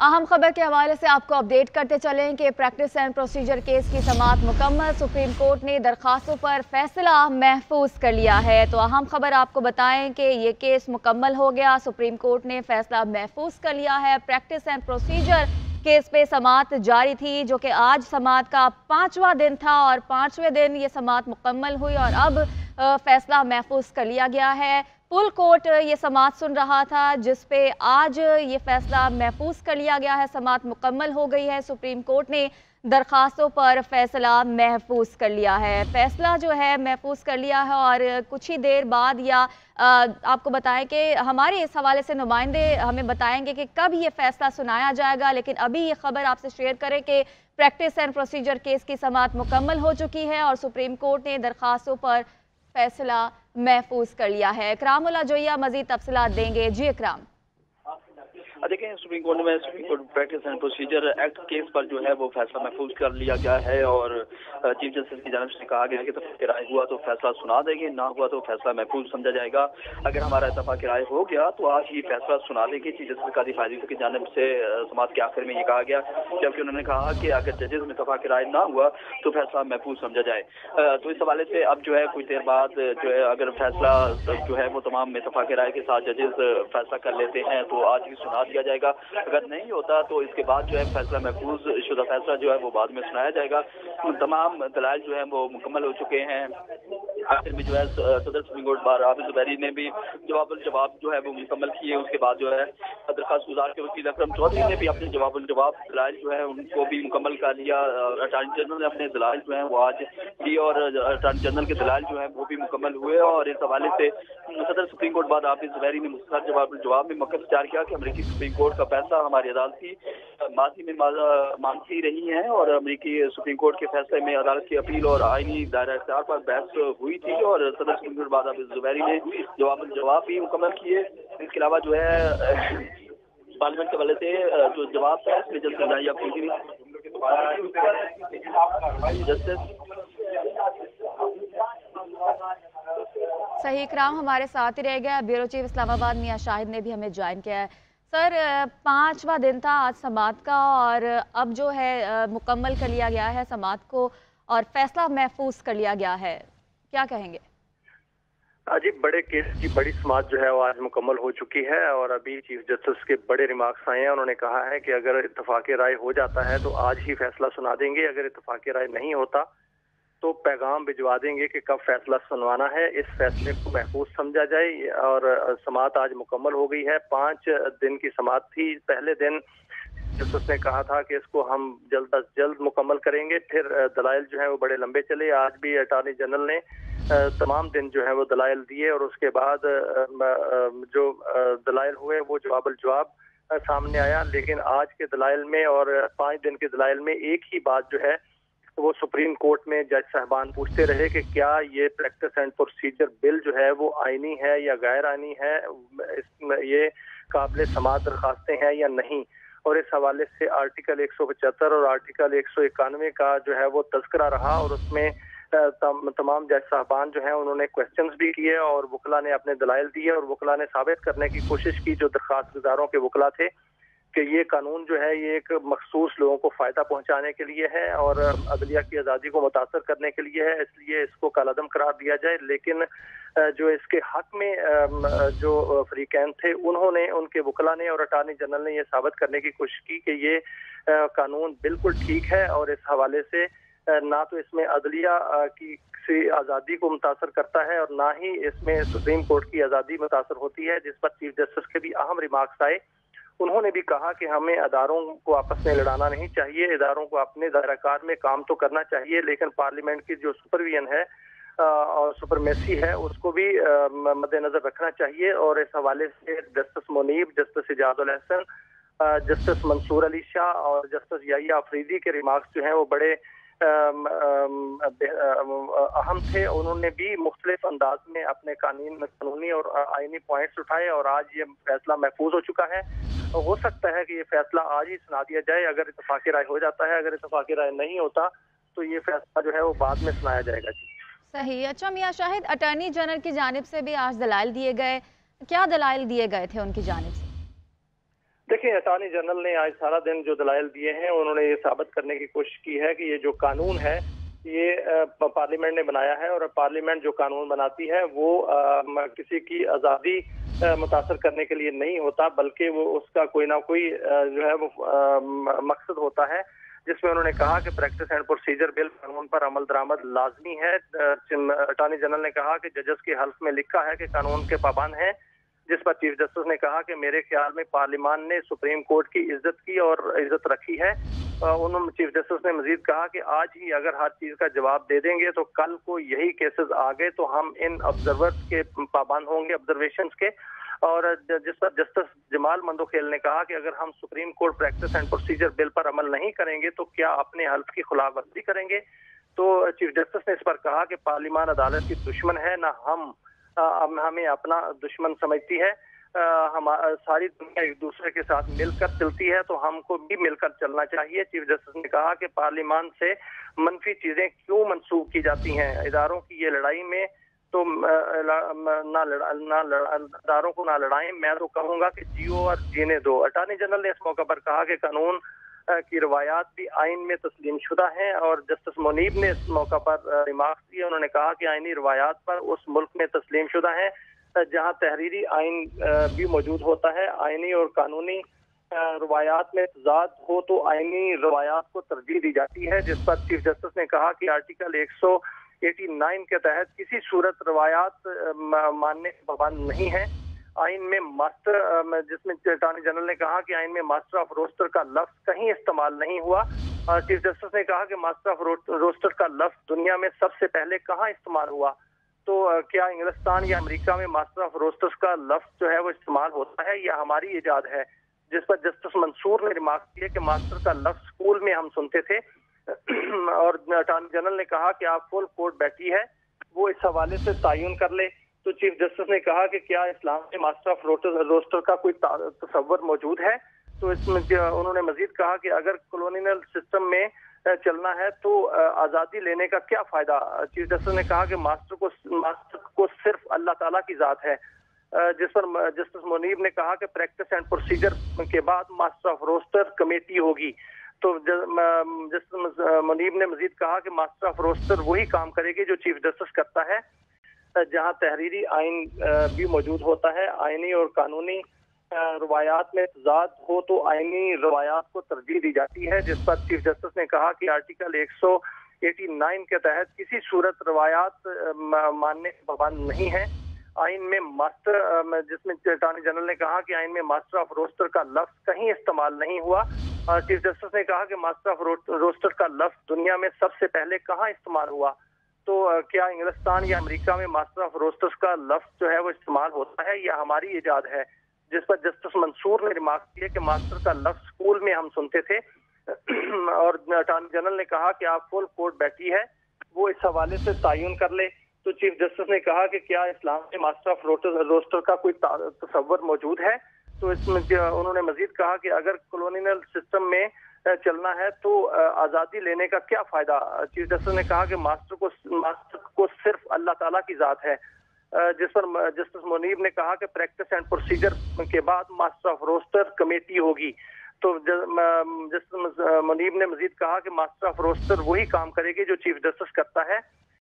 अहम खबर के हवाले से आपको अपडेट करते चलें कि प्रैक्टिस एंड प्रोसीजर केस की समाअत मुकम्मल। सुप्रीम कोर्ट ने दरखास्तों पर फैसला महफूज कर लिया है। तो अहम खबर आपको बताएं कि ये केस मुकम्मल हो गया। सुप्रीम कोर्ट ने फैसला महफूज कर लिया है। प्रैक्टिस एंड प्रोसीजर केस पे समाअत जारी थी, जो कि आज समाअत का 5वां दिन था और 5वें दिन ये समाअत मुकम्मल हुई और अब फैसला महफूज कर लिया गया है। फुल कोर्ट ये समाअत सुन रहा था, जिस पे आज ये फैसला महफूज कर लिया गया है। समाअत मुकम्मल हो गई है। सुप्रीम कोर्ट ने दरखास्तों पर फैसला महफूज कर लिया है। फैसला जो है महफूज कर लिया है और कुछ ही देर बाद या आपको बताएं कि हमारे इस हवाले से नुमाइंदे हमें बताएंगे कि कब ये फैसला सुनाया जाएगा। लेकिन अभी ये खबर आपसे शेयर करें कि प्रैक्टिस एंड प्रोसीजर केस की समाअत मुकम्मल हो चुकी है और सुप्रीम कोर्ट ने दरखास्तों पर फैसला महफूज कर लिया है। इकराम उल्ला जोइया मजीद तफसीलात देंगे। जी इकराम। देखें, supreme court practice and procedure act case पर जो है वो फैसला महफूज कर लिया गया है और चीफ जस्टिस की जानब से कहा गया है कि इत्तफाक राय हुआ तो फैसला सुना देंगे, ना हुआ तो फैसला महफूज समझा जाएगा। अगर हमारा इत्तफाक राय हो गया तो आज ही फैसला सुना देंगे। चीफ जस्टिस कादी फाजिल की जानब से समाअत के आखिर में ये कहा गया, जबकि उन्होंने कहा कि अगर जजेस में इत्तफाक राय ना हुआ तो फैसला महफूज समझा जाए। तो इस हवाले से अब जो है कुछ देर बाद जो है अगर फैसला जो है वो तमाम इत्तफाक राय के साथ जजेस फैसला कर लेते हैं तो आज ही सुना दिया जाएगा। अगर नहीं होता तो इसके बाद जो है फैसला महफूज शुदा फैसला जो है वो बाद में सुनाया जाएगा। तमाम दलाइल जो है वो मुकम्मल हो चुके हैं। आखिर में जो है सदर सुप्रीम कोर्ट बार हाफिज ज़ुबैरी ने भी जवाब जो है वो मुकम्मल किए। उसके बाद जो है दरखास्त गुजार के वकील अकरम चौधरी ने भी अपने जवाब दलाइल जो है उनको भी मुकम्मल कर लिया। अटॉर्नी जनरल ने अपने दलाइल जो है वो आज दी और अटॉर्नी जनरल के दलाइल जो है वो भी मुकम्मल हुए और इस हवाले से सदर सुप्रीम कोर्ट बाद हाफिज ज़ुबैरी ने मुख्तसर जवाब में मौक़िफ़ इख्तियार किया कि अमरीकी सुप्रीम कोर्ट का फैसला हमारी अदालती माजी में मानती रही है और अमरीकी सुप्रीम कोर्ट के फैसले में अदालत की अपील और आईनी दायरा इख्तियार पर बहस हुई थी और सदर सुप्रीम कोर्ट बाद हाफिज ज़ुबैरी ने जवाब भी मुकम्मल किए। इसके अलावा जो है पार्लियामेंट के हवाले से जो जवाब था इसमें सही इकराम हमारे साथ ही रह गया। ब्यूरो चीफ इस्लामाबाद मियां शाहिद ने भी हमें ज्वाइन किया है। सर, 5वां दिन था आज समाअत का और अब जो है मुकम्मल कर लिया गया है समाअत को और फैसला महफूज कर लिया गया है, क्या कहेंगे? जी, बड़े केस की बड़ी समाअत जो है वो आज मुकम्मल हो चुकी है और अभी चीफ जस्टिस के बड़े रिमार्क्स आए हैं। उन्होंने कहा है कि अगर इत्तफाक राय हो जाता है तो आज ही फैसला सुना देंगे, अगर इत्तफाक राय नहीं होता तो पैगाम भिजवा देंगे कि कब फैसला सुनवाना है। इस फैसले को महफूज समझा जाए और समाअत आज मुकम्मल हो गई है। 5 दिन की समाअत थी। पहले दिन जस्टिस ने कहा था कि इसको हम जल्द अज जल्द मुकम्मल करेंगे। फिर दलाइल जो है वो बड़े लंबे चले। आज भी अटॉर्नी जनरल ने तमाम दिन जो है वो दलाइल दिए और उसके बाद जो दलाइल हुए वो जवाब सामने आया। लेकिन आज के दलाइल में और 5 दिन के दलाइल में एक ही बात जो है वो सुप्रीम कोर्ट में जज साहबान पूछते रहे कि क्या ये प्रैक्टिस एंड प्रोसीजर बिल जो है वो आईनी है या गैर आईनी है, इसमें ये काबिल समाअत दरखास्तें हैं या नहीं। और इस हवाले से आर्टिकल 175 और आर्टिकल 191 का जो है वो तज़किरा रहा और उसमें तमाम जज साहबान जो हैं उन्होंने क्वेश्चंस भी किए और वकला ने अपने दलाइल दिए और वकला ने साबित करने की कोशिश की, जो दरखास्त गुजारों के वकला थे, कि ये कानून जो है ये एक मखसूस लोगों को फ़ायदा पहुंचाने के लिए है और अदलिया की आज़ादी को मुतासर करने के लिए है, इसलिए इसको कालादम करार दिया जाए। लेकिन जो इसके हक में जो फरीकैन थे उन्होंने, उनके वकला ने और अटॉर्नी जनरल ने ये साबित करने की कोशिश की कि ये कानून बिल्कुल ठीक है और इस हवाले से ना तो इसमें अदलिया की आज़ादी को मुतासर करता है और ना ही इसमें सुप्रीम कोर्ट की आज़ादी मुतासर होती है, जिस पर चीफ जस्टिस के भी अहम रिमार्क्स आए। उन्होंने भी कहा कि हमें अदारों को आपस में लड़ाना नहीं चाहिए, इदारों को अपने दायराकार में काम तो करना चाहिए, लेकिन पार्लियामेंट की जो सुपरविजन है और सुपरमेसी है उसको भी मद्देनजर रखना चाहिए। और इस हवाले से जस्टिस मुनीब, जस्टिस इजाज़ उल हसन, जस्टिस मंसूर अली शाह और जस्टिस याहिया अफरीदी के रिमार्क्स जो हैं वो बड़े अहम थे। उन्होंने भी मुख्तलिफ अंदाज में अपने कानूनी और आईनी पॉइंट्स उठाए और आज ये फैसला महफूज हो चुका है। हो सकता है कि ये फैसला आज ही सुना दिया जाए अगर इत्तफाक राय हो जाता है। अगर इत्तफाक राय नहीं होता तो ये फैसला जो है वो बाद में सुनाया जाएगा। जी सही। अच्छा मियां शाहिद, अटॉर्नी जनरल की जानिब से भी आज दलाइल दिए गए, क्या दलाइल दिए गए थे उनकी जानिब से? देखिए, دیکھیں اٹارنی جنرل نے آج سارا دن جو دلائل دیے ہیں انہوں نے یہ ثابت کرنے کی کوشش کی ہے کہ یہ جو قانون ہے یہ پارلیمنٹ نے بنایا ہے، اور پارلیمنٹ جو قانون بناتی ہے وہ کسی کی آزادی متاثر کرنے کے لیے نہیں ہوتا، بلکہ وہ اس کا کوئی نہ کوئی جو ہے وہ مقصد ہوتا ہے، جس میں انہوں نے کہا کہ پریکٹس اینڈ پروسیجر بل قانون پر عمل درآمد لازمی ہے۔ اٹارنی جنرل نے کہا کہ ججز کے حلف میں لکھا ہے کہ قانون کے پابند ہیں، جس پر چیف جسٹس نے کہا کہ میرے خیال میں پارلیمان نے سپریم کورٹ کی عزت کی اور عزت رکھی ہے۔ انہوں چیف جسٹس نے مزید کہا کہ آج ہی اگر ہر چیز کا جواب دے دیں گے تو کل کو یہی کیسز آ گئے تو ہم ان آبزرورز کے پابند ہوں گے، آبزرویشنز کے۔ اور جس پر جسٹس جمال مندوخیل نے کہا کہ اگر ہم Supreme Court practice and procedure bill پر عمل نہیں کریں گے تو کیا اپنے حلف کی خلاف ورزی کریں گے؟ تو چیف جسٹس نے اس پر کہا کہ پارلیمان عدالت کی دشمن ہے، نہ ہمیں اپنا دشمن سمجھتی ہے۔ ساری دنیا ایک دوسرے کے ساتھ مل کر چلتی ہے تو ہم کو بھی مل کر چلنا چاہیے۔ چیف جسٹس نے کہا کہ پارلیمان سے منفی چیزیں کیوں منسوخ کی جاتی ہیں؟ اداروں کی یہ لڑائی میں تو اداروں کو نہ لڑائیں، میں تو کہوں گا کہ جیو اور جینے دو۔ اٹارنی جنرل نے اس موقع پر کہا کہ قانون کی روایات بھی آئین میں تسلیم شدہ ہیں، اور جسٹس منیب نے اس موقع پر ریمارکس دیے۔ انہوں نے کہا کہ آئینی روایات پر اس ملک میں تسلیم شدہ ہیں جہاں تحریری آئین بھی موجود ہوتا ہے۔ آئینی اور قانونی روایات میں تضاد ہو تو آئینی روایات کو ترجیح دی جاتی ہے، جس پر چیف جسٹس نے کہا کہ آرٹیکل 189 کے تحت کسی صورت روایات ماننے کے پابند نہیں ہے۔ آئین میں ماسٹر، جس میں اٹارنی جنرل نے کہا کہ آئین میں ماسٹر آف روسٹر کا لفظ کہیں استعمال نہیں ہوا۔ چیف جسٹس نے کہا کہ ماسٹر آف روسٹر کا لفظ دنیا میں سب سے پہلے کہاں استعمال ہوا؟ تو کیا انگلستان یا امریکہ میں ماسٹر آف روسٹرز کا لفظ جو ہے وہ استعمال ہوتا ہے یا ہماری ایجاد ہے؟ جس پر جسٹس منصور نے ریمارک کیا کہ ماسٹر کا لفظ اسکول میں ہم سنتے تھے۔ اور اٹارنی جنرل نے کہا کہ آپ فل کورٹ بیٹھی ہے وہ اس حوالے سے تعین کر لے۔ تو چیف جسٹس نے کہا کہ کیا اسلام میں ماسٹر آف روسٹر کا کوئی تصور موجود ہے؟ تو اس میں انہوں نے مزید کہا کہ اگر کولونیل سسٹم میں چلنا ہے تو آزادی لینے کا کیا فائدہ؟ چیف جسٹس نے کہا کہ ماسٹر کو صرف اللہ تعالیٰ کی ذات ہے، جس پر جسٹس منیب نے کہا کہ پریکٹس اینڈ پروسیجر کے بعد ماسٹر آف روسٹر کمیٹی ہوگی۔ تو جسٹس منیب نے مزید کہا کہ ماسٹر آف روسٹر وہی کام کرے گی جو چیف جسٹس کرتا ہے، جہاں تحریری آئین بھی موجود ہوتا ہے۔ آئینی اور قانونی روایات میں تضاد ہو تو آئینی روایات کو ترجیح دی جاتی ہے، جس پر چیف جسٹس نے کہا کہ آرٹیکل 189 کے تحت کسی صورت روایات ماننے کے پابند نہیں ہے۔ آئین میں ماسٹر، جس میں اٹارنی جنرل نے کہا کہ آئین میں ماسٹر آف روسٹر کا لفظ کہیں استعمال نہیں ہوا۔ چیف جسٹس نے کہا کہ ماسٹر آف روسٹر کا لفظ دنیا میں سب سے پہلے کہاں استعمال ہوا؟ تو کیا انگلستان یا امریکہ میں ماسٹر آف روسٹرز کا لفظ جو ہے وہ استعمال ہوتا ہے یا ہماری ایجاد ہے؟ جس پر جسٹس منصور نے ریمارک کیا کہ ماسٹر کا لفظ اسکول میں ہم سنتے تھے۔ اور اٹارنی جنرل نے کہا کہ آپ فل کورٹ بیٹھی ہے وہ اس حوالے سے تعین کر لے۔ تو چیف جسٹس نے کہا کہ کیا اسلام میں ماسٹر آف روسٹر کا کوئی تصور موجود ہے؟ تو اس میں انہوں نے مزید کہا کہ اگر کولونیل سسٹم میں چلنا ہے تو آزادی لینے کا کیا فائدہ؟ چیف جسٹس نے کہا کہ ماسٹر کو صرف اللہ تعالیٰ کی ذات ہے، جس پر جسٹس منیب نے کہا کہ پریکٹس اینڈ پروسیجر کے بعد ماسٹر آف روسٹر کمیٹی ہوگی۔ تو جسٹس منیب نے مزید کہا کہ ماسٹر آف روسٹر وہی کام کرے گی جو چیف جسٹس کرتا ہے،